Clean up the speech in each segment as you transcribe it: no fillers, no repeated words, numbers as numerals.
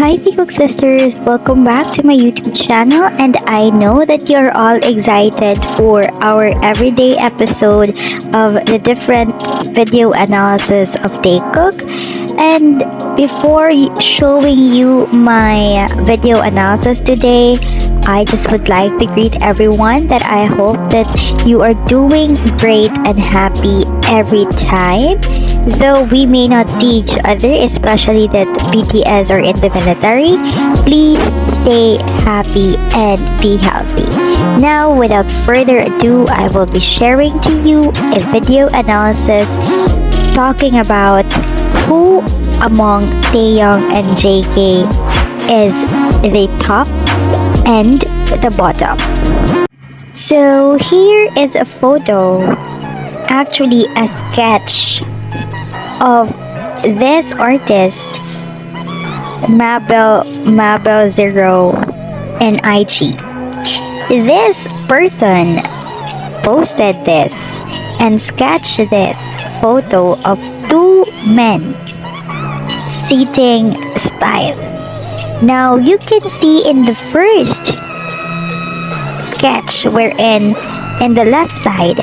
Hi Taekook sisters, welcome back to my YouTube channel, and I know that you're all excited for our everyday episode of the different video analysis of Taekook. And before showing you my video analysis today, I just would like to greet everyone that I hope that you are doing great and happy every time. Though we may not see each other, especially that BTS are in the military, please stay happy and be healthy. Now, without further ado, I will be sharing to you a video analysis talking about who among Taehyung and JK is the top and the bottom. So here is a photo, actually a sketch of this artist, Mabel Zero in IG. This person posted this and sketched this photo of two men sitting style. Now you can see in the first sketch wherein in the left side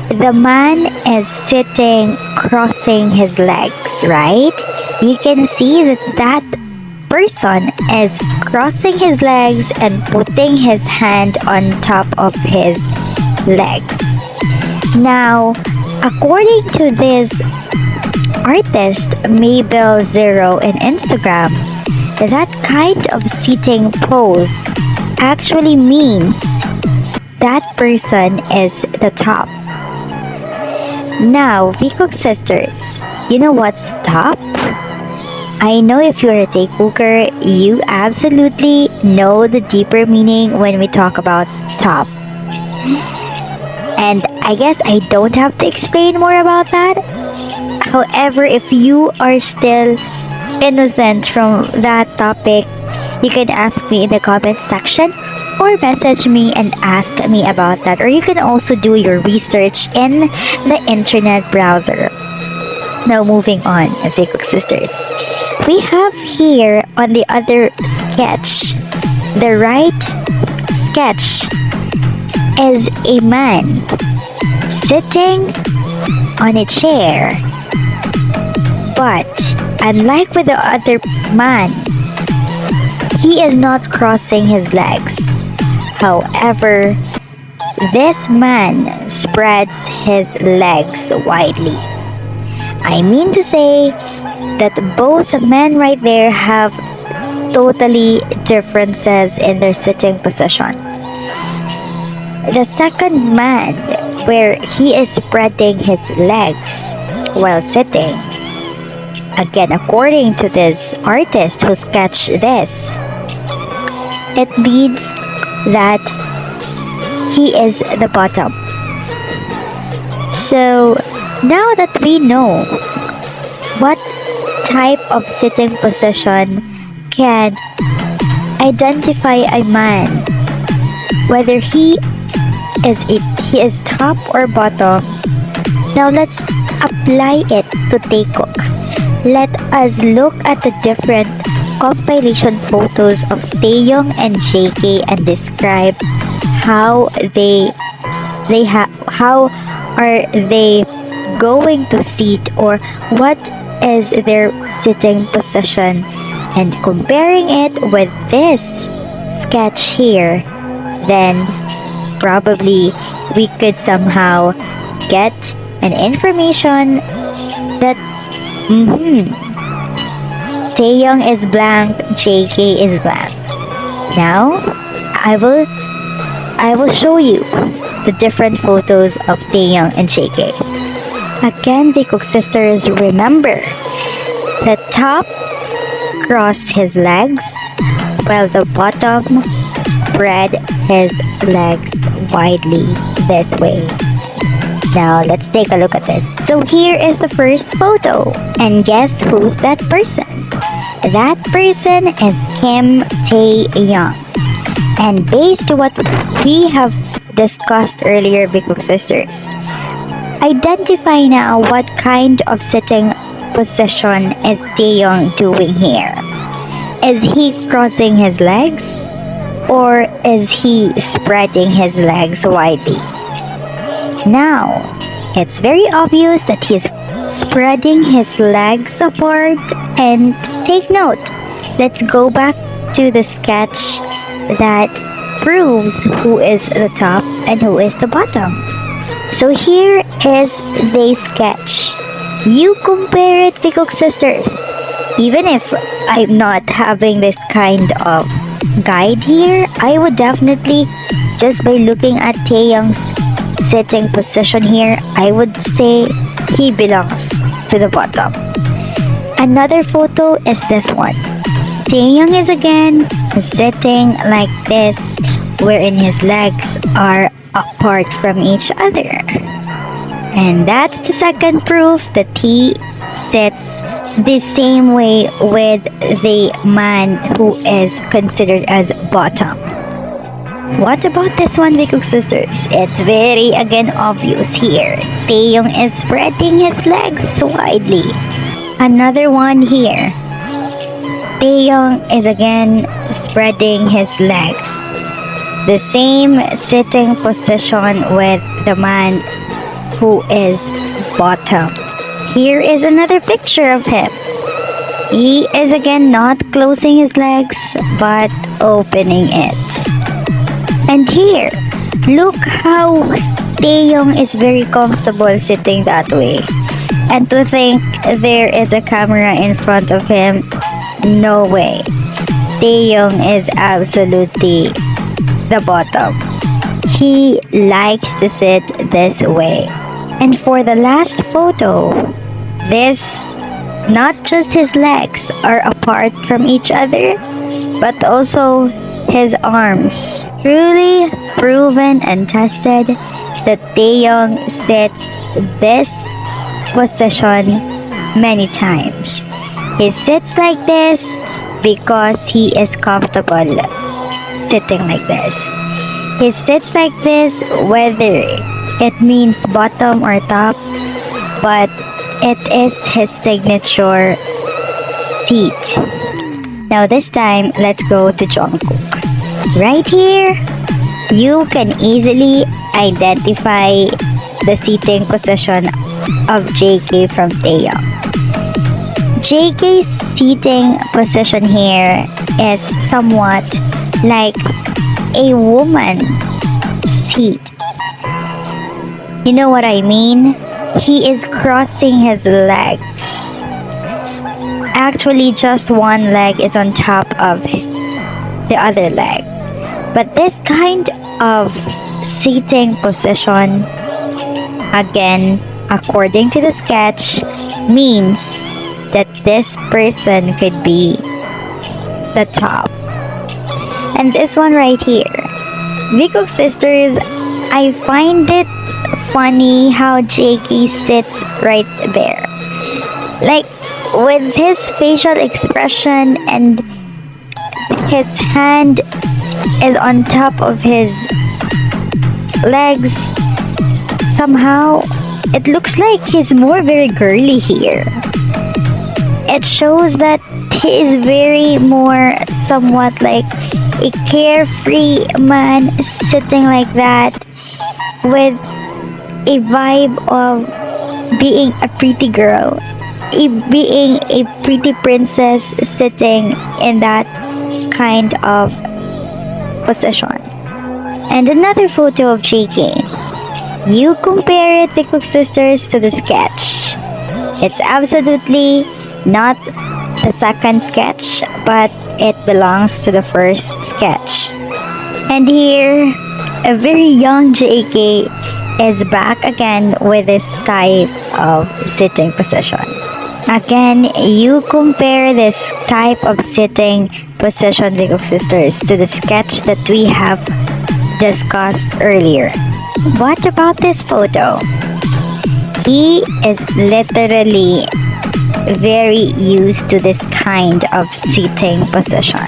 the man is sitting crossing his legs, right? You can see that person is crossing his legs and putting his hand on top of his legs. Now, according to this artist Mabel Zero in Instagram, that kind of sitting pose actually means that person is the top. Now, Taekook sisters, you know what's top? I know if you're a Taekooker, you absolutely know the deeper meaning when we talk about top. And I guess I don't have to explain more about that. However, if you are still innocent from that topic, you can ask me in the comment section or message me and ask me about that, or you can also do your research in the internet browser. Now moving on, Taekook sisters, we have here on the other sketch, the right sketch is a man sitting on a chair, but unlike with the other man, he is not crossing his legs. However, this man spreads his legs widely. I mean to say that both men right there have totally differences in their sitting position. The second man, where he is spreading his legs while sitting, again, according to this artist who sketched this, it means that he is the bottom. So now that we know what type of sitting position can identify a man, whether he is top or bottom, now let's apply it to Taekook. Let us look at the different compilation photos of Taehyung and JK and describe how are they going to sit, or what is their sitting position, and comparing it with this sketch here, then probably we could somehow get an information that Taehyung is blank, JK is blank. Now, I will show you the different photos of Taehyung and JK. Again, Taekook sisters, remember, the top cross his legs, while the bottom spread his legs widely this way. Now, let's take a look at this. So here is the first photo. And guess who's that person? That person is Kim Taehyung. And based on what we have discussed earlier, Taekook sisters, identify now what kind of sitting position is Taehyung doing here. Is he crossing his legs? Or is he spreading his legs widely? Now, it's very obvious that he's spreading his legs apart. And take note, let's go back to the sketch that proves who is the top and who is the bottom. So here is the sketch. You compare it, Taekook sisters. Even if I'm not having this kind of guide here, I would definitely, just by looking at Taehyung's sitting position here, I would say he belongs to the bottom. Another photo is this one. Taehyung is again sitting like this, wherein his legs are apart from each other. And that's the second proof that he sits the same way with the man who is considered as bottom. What about this one, Taekook sisters? It's very again obvious here. Taehyung is spreading his legs widely. Another one here. Taehyung is again spreading his legs. The same sitting position with the man who is bottom. Here is another picture of him. He is again not closing his legs but opening it. And here, look how Taehyung is very comfortable sitting that way. And to think there is a camera in front of him, no way. Taehyung is absolutely the bottom. He likes to sit this way. And for the last photo, this, not just his legs are apart from each other, but also his arms. Truly proven and tested that Taehyung sits this position many times. He sits like this because he is comfortable sitting like this. He sits like this whether it means bottom or top, but it is his signature seat. Now this time, let's go to Jungkook. Right here, you can easily identify the seating position of JK from Taehyung. JK's seating position here is somewhat like a woman's seat. You know what I mean? He is crossing his legs. Actually, just one leg is on top of the other leg. But this kind of seating position, again, according to the sketch, means that this person could be the top. And this one right here, Taekook sisters, I find it funny how JK sits right there. Like, with his facial expression and his hand is on top of his legs, somehow it looks like he's more very girly here. It shows that he is very more somewhat like a carefree man sitting like that with a vibe of being a pretty girl, being a pretty princess sitting in that kind of position. And another photo of JK. You compare it, Taekook sisters, to the sketch. It's absolutely not the second sketch, but it belongs to the first sketch. And here, a very young JK is back again with this type of sitting position. Again, you compare this type of sitting position, Taekook sisters, to the sketch that we have discussed earlier. What about this photo? He is literally very used to this kind of seating position.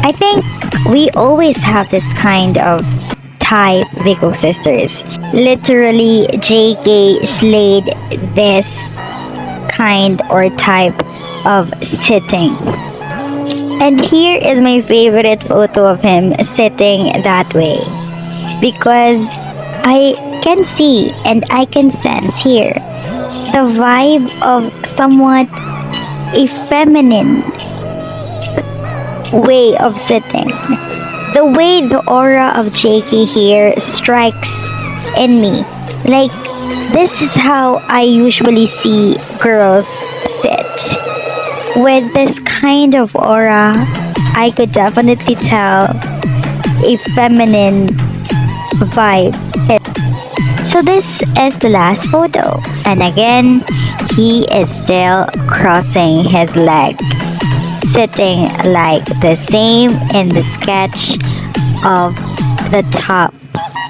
I think we always have this kind of type, Taekook sisters. Literally, JK slayed this kind or type of sitting And here is my favorite photo of him sitting that way. Because I can see and I can sense here the vibe of somewhat a feminine way of sitting. The way the aura of JK here strikes in me. Like, this is how I usually see girls sit. With this kind of aura, I could definitely tell a feminine vibe. So this is the last photo. And again, he is still crossing his leg, sitting like the same in the sketch of the top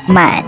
man.